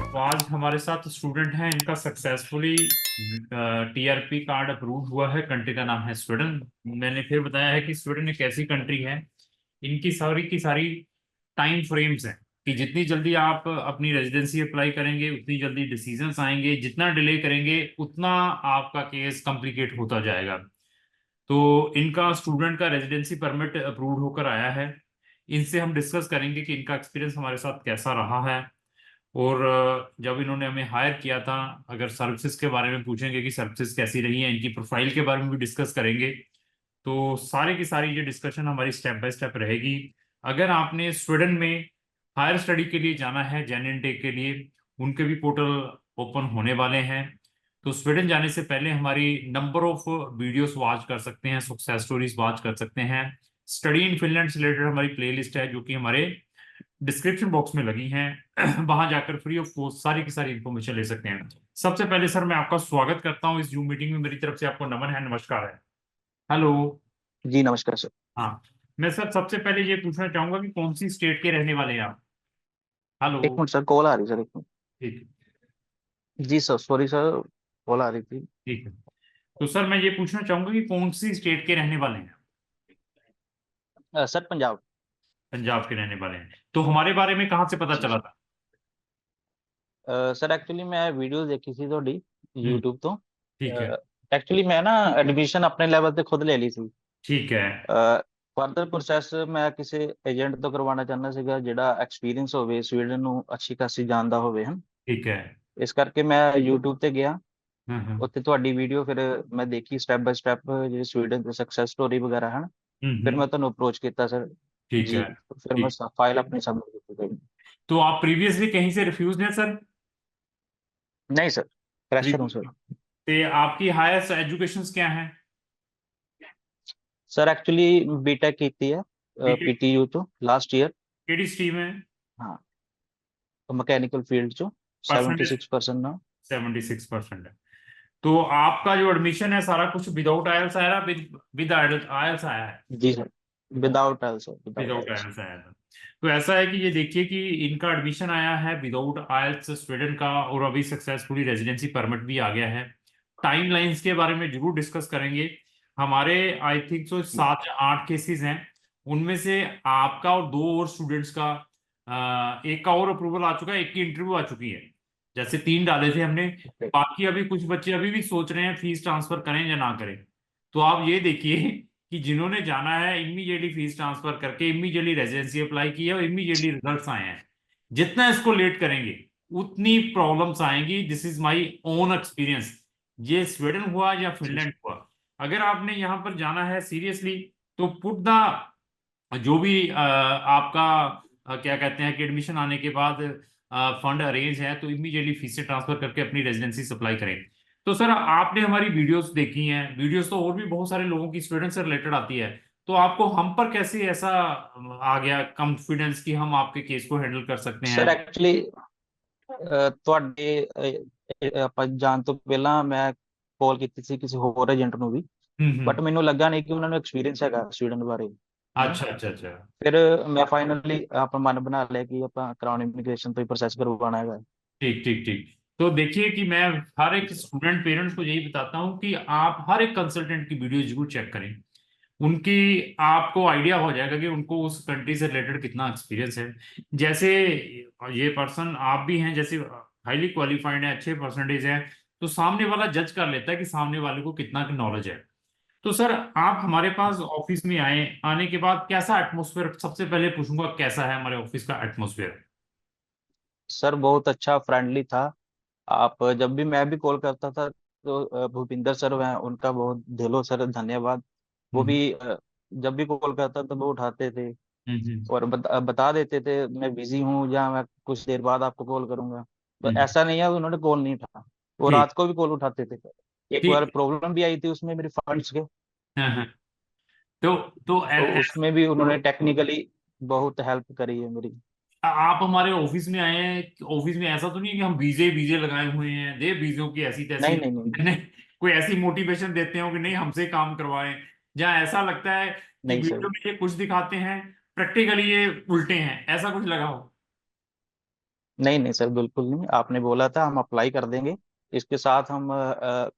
तो आज हमारे साथ स्टूडेंट हैं, इनका सक्सेसफुली टीआरपी कार्ड अप्रूव हुआ है। कंट्री का नाम है स्वीडन। मैंने फिर बताया है कि स्वीडन एक ऐसी कंट्री है, इनकी सारी की सारी टाइम फ्रेम्स हैं कि जितनी जल्दी आप अपनी रेजिडेंसी अप्लाई करेंगे उतनी जल्दी डिसीजंस आएंगे, जितना डिले करेंगे उतना आपका केस कॉम्प्लिकेट होता जाएगा। तो इनका स्टूडेंट का रेजिडेंसी परमिट अप्रूव होकर आया है। इनसे हम डिस्कस करेंगे कि इनका एक्सपीरियंस हमारे साथ कैसा रहा है। और जब इन्होंने हमें हायर किया था, अगर सर्विसेज के बारे में पूछेंगे कि सर्विसेज कैसी रही है, इनकी प्रोफाइल के बारे में भी डिस्कस करेंगे। तो सारी की सारी ये डिस्कशन हमारी स्टेप बाय स्टेप रहेगी। अगर आपने स्वीडन में हायर स्टडी के लिए जाना है, जेन इनटेक के लिए, उनके भी पोर्टल ओपन होने वाले हैं। तो स्वीडन जाने से पहले हमारी नंबर ऑफ वीडियोस वॉच कर सकते हैं, सक्सेस स्टोरीज वॉच कर सकते हैं। स्टडी इन फिनलैंड से रिलेटेड हमारी प्लेलिस्ट है जो कि हमारे डिस्क्रिप्शन बॉक्स में लगी हैं। वहां जाकर फ्री ऑफ कॉस्ट सारी की सारी इंफॉर्मेशन ले सकते हैं। सबसे पहले सर मैं आपका स्वागत करता हूं इस जूम मीटिंग में। मेरी तरफ से आपको नमन है, नमस्कार है। हेलो। जी नमस्कार सर। हाँ, मैं सर सबसे पहले ये पूछना चाहूंगा कि कौन सी स्टेट के रहने वाले हैं आप। हेलो। एक मिनट सर, कॉल आ रही सर, एक मिनट। ठीक है। जी सर, सॉरी सर, कॉल आ रही थी। ठीक है। तो सर मैं ये पूछना चाहूंगा कि कौन सी स्टेट के रहने वाले हैं। सर पंजाब। पंजाब के रहने वाले हैं। तो हमारे बारे में कहाँ से पता जी चला सर। था। सर एक्चुअली मैं वीडियो देखी थी थोड़ी हम्म। यूट्यूब तो। ठीक है। एक्चुअली मैं ना एडमिशन अपने लेवल पे खुद ले ली थी। ठीक है। ਫਰਦਰ ਪ੍ਰੋਸੈਸ ਮੈਂ ਕਿਸੇ ਏਜੰਟ ਤੋਂ ਕਰਵਾਉਣਾ ਚਾਹੁੰਦਾ ਸੀਗਾ ਜਿਹੜਾ ਐਕਸਪੀਰੀਅੰਸ ਹੋਵੇ, ਸਵੀਡਨ ਨੂੰ ਅੱਛੀ ਖਾਸੀ ਜਾਣਦਾ ਹੋਵੇ ਹਨ। ठीक है। ਇਸ ਕਰਕੇ ਮੈਂ YouTube ਤੇ ਗਿਆ। हम्म। ਉੱਥੇ ਤੁਹਾਡੀ ਵੀਡੀਓ ਫਿਰ ਮੈਂ ਦੇਖੀ ਸਟੈਪ ਬਾय ਸਟੈਪ, ਜਿਹੜੀ ਸਵੀਡਨ ਦੀ ਸਕਸੈਸ ਸਟੋਰੀ ਵਗੈਰਾ ਹਨ। ਫਿਰ हम्म। मैं ਤੁਹਾਨੂੰ अप्रोच किया सर। ठीक जी, है। तो फिर मैं ठीक। फाइल अपनी सबमिट की गई। तो आप प्रीवियसली कहीं से रिफ्यूज हैं सर। नहीं सर, फ्रेशर हूँ सर। ते आपकी हायर एजुकेशंस क्या हैं। सर एक्चुअली बीटेक की है बीटेक पीटीयू तो लास्ट ईयर। केड़ी स्ट्रीम है। हाँ, तो मैकेनिकल फील्ड चो परसेंटेज 76% ना। 76% है। तो आपका जो एडमिशन है सारा कुछ विदाउट आयल्स आया है, विद विद आयल्स आया है। जी sir, without L sir, without without L sir. Oils आया था। तो ऐसा है कि ये देखिए कि इनका एडमिशन आया है विदाउट आयल्स स्वीडन का, और अभी सक्सेसफुली रेजिडेंसी परमिट भी आ गया है। टाइमलाइंस के बारे में जरूर डिस्कस करेंगे। हमारे आई थिंक सो 7 या 8 केसेस हैं। उनमें से आपका और 2 और स्टूडेंट्स का, एक का और अप्रूवल आ चुका है, एक की इंटरव्यू आ चुकी है। जैसे 3 डाले थे हमने। ओके। बाकी अभी कुछ बच्चे अभी भी सोच रहे हैं फीस ट्रांसफर करें या ना करें। तो आप ये देखिए कि जिन्होंने जाना है इमीडिएटली फीस ट्रांसफर करके इमीडिएटली रेजिडेंसी अप्लाई की है और इमीडिएटली रिजल्ट्स आए हैं। जितना इसको लेट करेंगे उतनी प्रॉब्लम्स आएंगी। This is my own experience. ये स्वीडन हुआ या जी फिनलैंड हुआ, अगर आपने यहाँ पर जाना है सीरियसली, तो पुट द जो भी आपका क्या कहते हैं कि एडमिशन आने के बाद फंड अरेंज है, तो इमीडिएटली फीस से ट्रांसफर करके अपनी रेजिडेंसी सप्लाई करें। तो सर आपने हमारी वीडियोस देखी हैं, वीडियोस तो और भी बहुत सारे लोगों की स्टूडेंट से रिलेटेड आती है। तो आपको हम पर कैसे ऐसा आ गया कॉन्फिडेंस कि हम आपके केस को हैंडल कर सकते हैं। ਸਰ ਐਕਚੁਅਲੀ ਤੁਹਾਡੇ ਆਪਾਂ ਜਾਣ ਤੋਂ ਪਹਿਲਾਂ ਮੈਂ ਕਾਲ ਕੀਤੀ ਸੀ ਕਿਸੇ ਹੋਰ ਏਜੰਟ ਨੂੰ ਵੀ। ਬਟ हम्म। ਮੈਨੂੰ ਲੱਗਾ नहीं कि ਉਹਨਾਂ ਨੂੰ ਐਕਸਪੀਰੀਅੰਸ ਹੈਗਾ ਸਵੀਡਨ ਬਾਰੇ, ਹਨਾ। अच्छा अच्छा अच्छा। ਫਿਰ ਮੈਂ ਫਾਈਨਲੀ ਆਪਣਾ ਮਨ ਬਣਾ ਲਿਆ कि ਆਪਾਂ ਕਰਾਉਣ ਇਮੀਗ੍ਰੇਸ਼ਨ ਤੋਂ ਹੀ ਪ੍ਰੋਸੈਸ ਕਰਵਾਉਣਾ ਹੈਗਾ। ठीक ठीक ठीक। तो देखिए कि मैं हर एक स्टूडेंट पेरेंट्स को यही बताता हूँ कि आप हर एक कंसल्टेंट की वीडियो जरूर चेक करें। उनकी आपको आइडिया हो जाएगा कि उनको उस कंट्री से रिलेटेड कितना एक्सपीरियंस है। जैसे ये पर्सन आप भी हैं, जैसे हाईली क्वालिफाइड है, अच्छे परसेंटेज है, तो सामने वाला जज कर लेता है कि सामने वाले को कितना नॉलेज है। तो सर आप हमारे पास ऑफिस में आए, आने के बाद कैसा एटमोसफेयर, सबसे पहले पूछूंगा कैसा है हमारे ऑफिस का एटमोसफेयर। सर बहुत अच्छा, फ्रेंडली था। आप जब भी मैं भी कॉल करता था तो भूपिंदर सर हैं, उनका बहुत दिलो सर धन्यवाद। वो हम्म। भी जब भी कॉल करता तो वो उठाते थे हम्म। और बता देते थे मैं बिजी हूँ या मैं कुछ देर बाद आपको कॉल करूंगा। तो हम्म। ऐसा नहीं है उन्होंने कॉल नहीं उठाया। वो ठीक रात को भी कॉल उठाते थे। एक बार ठीक। प्रॉब्लम भी आई थी उसमें मेरे फंड्स के। हाँ हाँ। तो तो तो उसमें भी उन्होंने टेक्निकली बहुत हेल्प करी है मेरी। आप हमारे ऑफिस में आए हैं, ऑफिस में ऐसा तो नहीं है कि हम बीजे बीजे लगाए हुए हैं, दे बीजों की ऐसी तैसी नहीं नहीं नहीं। नहीं, कोई ऐसी मोटिवेशन देते हो कि नहीं हमसे काम करवाएं। जहाँ ऐसा लगता है कि नहीं सर। वीडियो में ये कुछ दिखाते हैं, प्रैक्टिकली ये उल्टे हैं, ऐसा कुछ लगा हो। नहीं नहीं सर, बिल्कुल नहीं, आपने बोला था हम अप्लाई कर देंगे। इसके साथ हम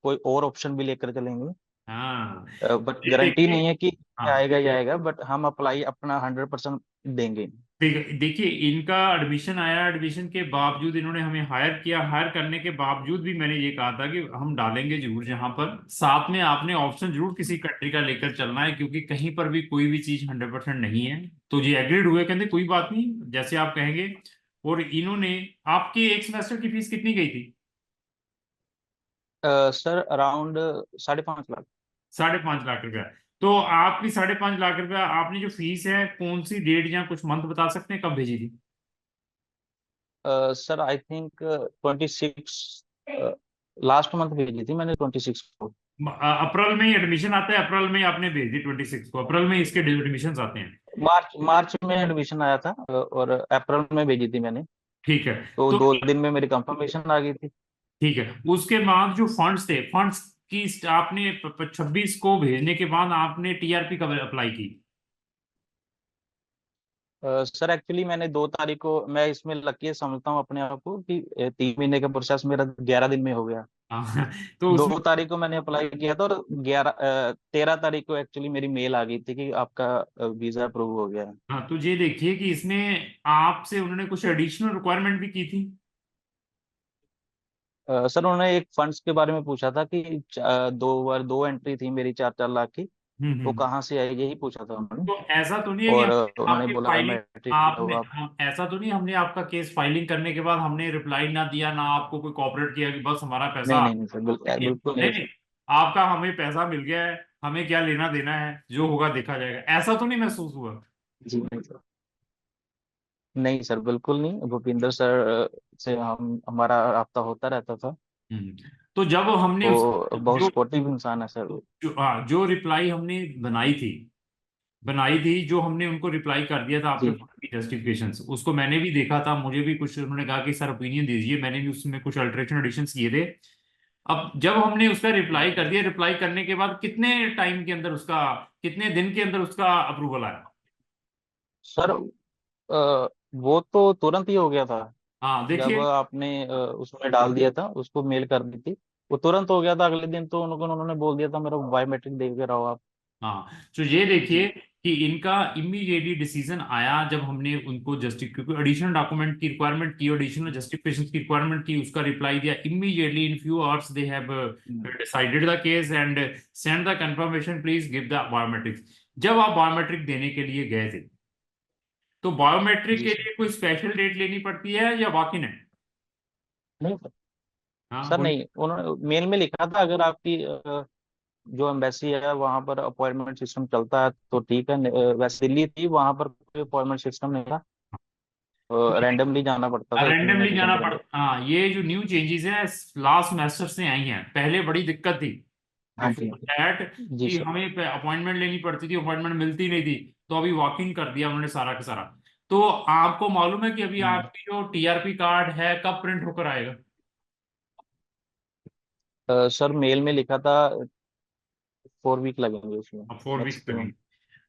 कोई और ऑप्शन भी लेकर चलेंगे। हाँ, बट ये गारंटी देखिए। नहीं है कि हाँ, आएगा ही आएगा, बट हम अप्लाई अपना 100% देंगे। देखिए, इनका एडमिशन आया, एडमिशन के बावजूद इन्होंने हमें हायर किया, हायर करने के बावजूद भी मैंने ये कहा था कि हम डालेंगे जरूर, जहां पर साथ में आपने ऑप्शन जरूर किसी कंट्री का लेकर चलना है, क्योंकि कहीं पर भी कोई भी चीज 100% नहीं है। तो ये एग्रीड हुए, कहते कोई बात नहीं, जैसे आप कहेंगे। और इन्होंने, आपकी एक सेमेस्टर की फीस कितनी गई थी? Sir around 5.5 lakh. 5.5 लाख रुपया। तो आपकी 5.5 लाख रुपया, आपने जो फीस है कौन सी डेट या कुछ मंथ बता सकते हैं कब भेजी थी? Sir I think 26, last month भेजी थी मैंने 26 को। अप्रैल में ही एडमिशन आता है, अप्रैल में ही आपने भेज दी 26 को, अप्रैल में ही इसके एडमिशन आते हैं। मार्च मार्च में एडमिशन आया था, और अप्रैल में भेजी थी मैंने। ठीक है। तो तो 2 दिन में मेरी कंफर्मेशन आ गई थी। ठीक है, उसके बाद जो फंड्स थे, फंड्स की आपने 26 को भेजने के बाद आपने टीआरपी कब अप्लाई की? सर एक्चुअली मैंने 2 तारीख को, मैं इसमें लकी समझता हूँ अपने आप को कि 3 महीने का प्रोसेस मेरा 11 दिन में हो गया। हाँ, तो दो उसमें, तारीख को मैंने अप्लाई किया था, और 13 तारीख को एक्चुअली मेरी मेल आ गई थी कि आपका वीजा अप्रूव हो गया है। हाँ, तो ये देखिए कि इसमें आपसे उन्होंने कुछ एडिशनल रिक्वायरमेंट भी की थी। सर उन्होंने एक फंड्स के बारे में पूछा था कि 2 एंट्री थी मेरी 4-4 लाख की। वो हम्म। कहाँ से आई, यही पूछा था उन्होंने। तो ऐसा तो नहीं है कि और हमने उन्होंने आपकी बोला फाइलिंग, मैट्रिक किया आपने होगा आप। ऐसा तो नहीं, हमने आपका केस फाइलिंग करने के बाद हमने रिप्लाई ना दिया, ना आपको कोई कोऑपरेट किया कि बस हमारा पैसा नहीं नहीं नहीं सर, बिल्कुल नहीं नहीं नहीं, सर। आपका हमें पैसा मिल गया है, हमें क्या लेना देना है, जो होगा देखा जाएगा, ऐसा तो नहीं महसूस हुआ? जी नहीं सर, नहीं सर, बिल्कुल नहीं। भूपिंदर सर से हम हमारा राब्ता होता रहता था। हम्म। तो जब हमने उस, वो बहुत जो सपोर्टिव इंसान है सर वो। जो रिप्लाई हमने बनाई थी, जो हमने उनको रिप्लाई कर दिया था आपके जी फंड की जस्टिफिकेशन, उसको मैंने भी देखा था, मुझे भी कुछ उन्होंने कहा कि सर ओपिनियन दीजिए, मैंने भी उसमें कुछ अल्टरेशन एडिशन किए थे। अब जब हमने उसका रिप्लाई कर दिया, रिप्लाई करने के बाद कितने टाइम के अंदर उसका, कितने दिन के अंदर उसका अप्रूवल आया? सर वो तो तुरंत ही हो गया था। हाँ, जब देखिए। आपने उसमें डाल दिया था, उसको मेल कर दी थी, वो तुरंत हो गया था। अगले दिन तो उन्होंने बोल दिया था मेरा बायोमेट्रिक दे के रहो आप। हाँ, तो ये देखिए कि इनका इमीडिएटली डिसीजन आया जब हमने उनको जस्टिस, क्योंकि एडिशनल डॉक्यूमेंट की रिक्वायरमेंट की, एडिशनल जस्टिफिकेशन की रिक्वायरमेंट की, उसका रिप्लाई दिया immediately, in few hours they have decided the case and send the confirmation, please give the biometrics. जब आप बायोमेट्रिक देने के लिए गए थे, तो बायोमेट्रिक जी के सर। लिए कोई स्पेशल डेट लेनी पड़ती है या वाकिन है? नहीं सर, हाँ, सर बोलिए। नहीं, उन्होंने मेल में लिखा था अगर आपकी जो एम्बेसी है वहां पर अपॉइंटमेंट सिस्टम चलता है तो ठीक है। वैसे दिल्ली थी, वहां पर कोई अपॉइंटमेंट सिस्टम नहीं था। रैंडमली जाना पड़ता था एक महीने रैंडमली के जाना अंदर पड़, अंदर। हाँ, ये जो न्यू चेंजेस है लास्ट सेमेस्टर से आई हैं, पहले बड़ी दिक्कत थी हाँ जी, बिफोर दैट, जी कि सर। हमें अपॉइंटमेंट लेनी पड़ती थी, अपॉइंटमेंट मिलती नहीं थी। तो अभी वॉक इन कर दिया उन्होंने सारा का सारा। तो आपको मालूम है कि अभी हम्म। आपकी जो टीआरपी कार्ड है कब प्रिंट होकर आएगा? सर मेल में लिखा था 4 वीक लगेंगे उसमें, अब 4 वीक्स मैक्सिमम। लगेंगे।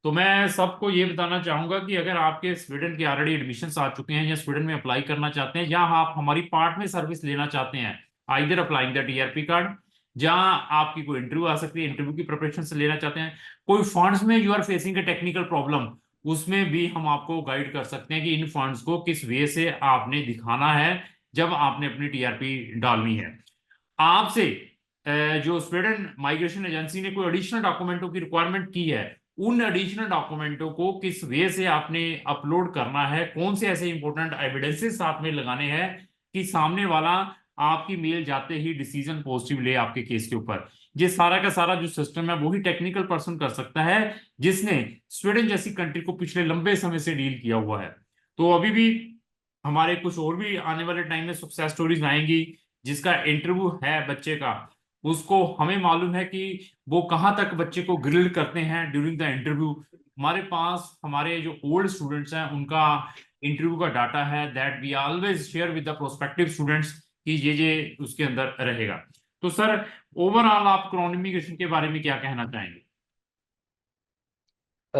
तो मैं सबको ये बताना चाहूंगा कि अगर आपके स्वीडन के ऑलरेडी एडमिशन्स आ चुके हैं, या स्वीडन में अप्लाई करना चाहते हैं, या आप हमारी पार्ट में सर्विस लेना चाहते हैं, either applying the TRP card, जहां आपकी कोई इंटरव्यू आ सकती है, इंटरव्यू की प्रिपरेशन से लेना चाहते हैं, कोई फंड्स में you are facing a technical problem, उसमें भी हम आपको गाइड कर सकते हैं कि इन फंड्स को किस वे से आपने दिखाना है जब आपने अपनी टीआरपी डालनी है। आपसे जो स्वीडन माइग्रेशन एजेंसी ने कोई एडिशनल डॉक्यूमेंटों की रिक्वायरमेंट की है, उन एडिशनल डॉक्यूमेंटों को किस वे से आपने अपलोड करना है, कौन से ऐसे इंपॉर्टेंट एविडेंसेस साथ में लगाने हैं कि सामने वाला आपकी मेल जाते ही डिसीजन पॉजिटिव ले आपके केस के ऊपर, ये सारा का सारा जो सिस्टम है वही टेक्निकल पर्सन कर सकता है, जिसने स्वीडन जैसी कंट्री को पिछले लंबे समय से डील किया हुआ है। तो अभी भी हमारे कुछ और भी आने वाले टाइम में सक्सेस स्टोरीज आएंगी, जिसका इंटरव्यू है बच्चे का, उसको हमें मालूम है कि वो कहाँ तक बच्चे को ग्रिल्ड करते हैं ड्यूरिंग द इंटरव्यू। हमारे पास हमारे जो ओल्ड स्टूडेंट्स हैं उनका इंटरव्यू का डाटा है, that we always share with the prospective students कि ये उसके अंदर रहेगा। तो सर, ओवरऑल आप कम्युनिकेशन के बारे में क्या कहना चाहेंगे?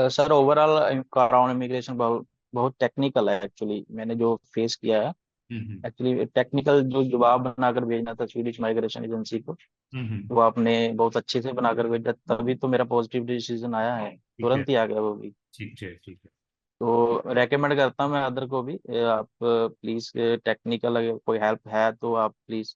सर ओवरऑल अराउंड इमिग्रेशन बहुत बहुत टेक्निकल है एक्चुअली, मैंने जो फेस किया है। एक्चुअली टेक्निकल जो जवाब बनाकर भेजना था स्वीडिश माइग्रेशन एजेंसी को, हम्म। वो आपने बहुत अच्छे से बनाकर भेजा, तभी तो मेरा पॉजिटिव डिसीजन आया है, ठीक है। तुरंत ही आ गया वो भी। ठीक है। ठीक है। तो रेकमेंड करता हूँ मैं अदर को भी, आप प्लीज टेक्निकल अगर कोई हेल्प है तो आप प्लीज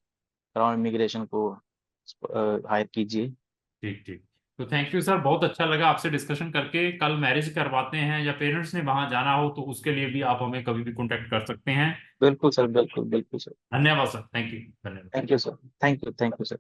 क्राउन इमिग्रेशन को हायर कीजिए। ठीक ठीक। तो थैंक यू सर, बहुत अच्छा लगा आपसे डिस्कशन करके। कल मैरिज करवाते हैं या पेरेंट्स ने वहां जाना हो तो उसके लिए भी आप हमें कभी भी कांटेक्ट कर सकते हैं। बिल्कुल सर, बिल्कुल बिल्कुल सर। धन्यवाद सर, थैंक यू, धन्यवाद। Thank you sir, thank you sir.